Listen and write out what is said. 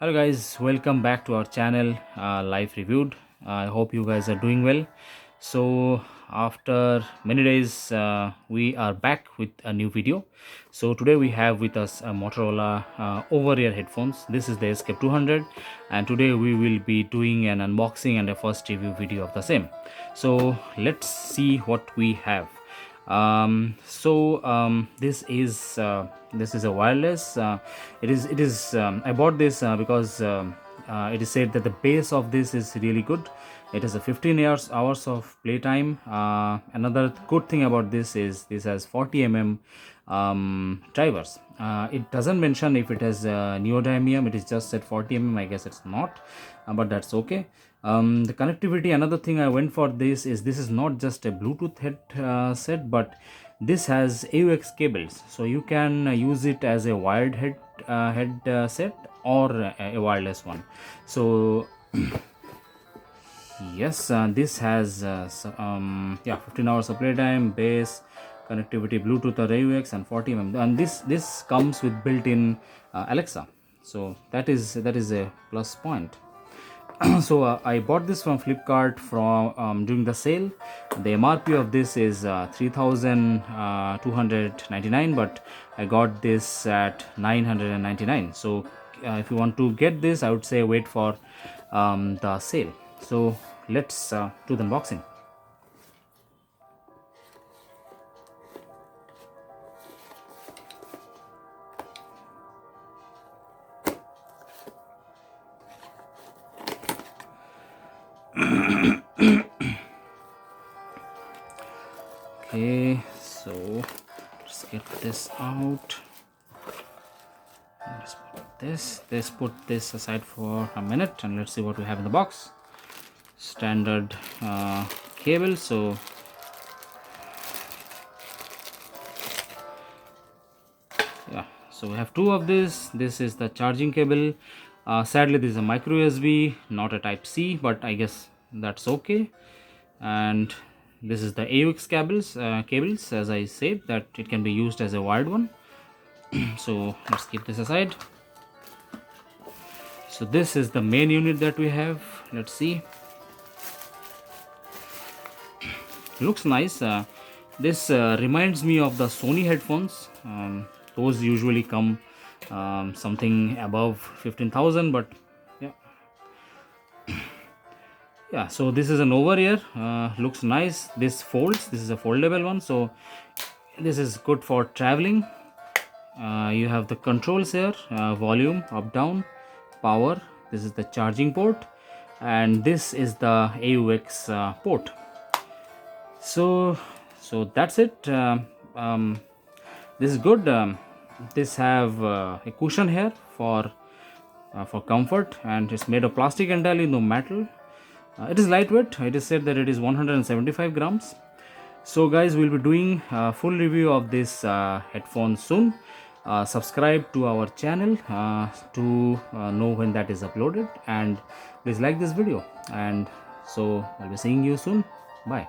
Hello guys, welcome back to our channel, Life Reviewed. I hope you guys are doing well. So after many days we are back with a new video. So today we have with us a Motorola over-ear headphones. This is the Escape 200, and today we will be doing an unboxing and a first review video of the same. So let's see what we have. This is a wireless. I bought this because it is said that the base of this is really good. It has a 15 hours of playtime. Another good thing about this is this has 40 drivers. It doesn't mention if it has neodymium. It is just said 40 I guess it's not, but that's okay. The connectivity, another thing I went for this is not just a Bluetooth headset, but this has AUX cables, so you can use it as a wired headset or a wireless one. So yes, this has 15 hours of playtime, bass, connectivity, Bluetooth or AUX, and 40 and this comes with built-in Alexa, so that is a plus point. So I bought this from Flipkart from during the sale. The MRP of this is 3,299, but I got this at 999. So if you want to get this, I would say wait for the sale. So let's do the unboxing. Okay, so let's get this out. Let's put this aside for a minute, and let's see what we have in the box. Standard cable. So yeah, so we have two of this. This is the charging cable. Sadly, this is a micro USB, not a type C, but I guess that's okay. And this is the AUX cables, as I said, that it can be used as a wired one. So let's keep this aside. So this is the main unit that we have. Let's see. Looks nice. This reminds me of the Sony headphones. Those usually come something above 15,000, but yeah, so this is an over-ear. Looks nice. This folds. This is a foldable one, so this is good for traveling. You have the controls here, volume, up, down, power. This is the charging port, and this is the AUX port. So that's it. This is good. This have a cushion here for comfort, and it's made of plastic entirely, no metal. It is lightweight. It is said that it is 175 grams. So guys, we'll be doing a full review of this headphone soon. Subscribe to our channel to know when that is uploaded, and please like this video. And so I'll be seeing you soon. Bye.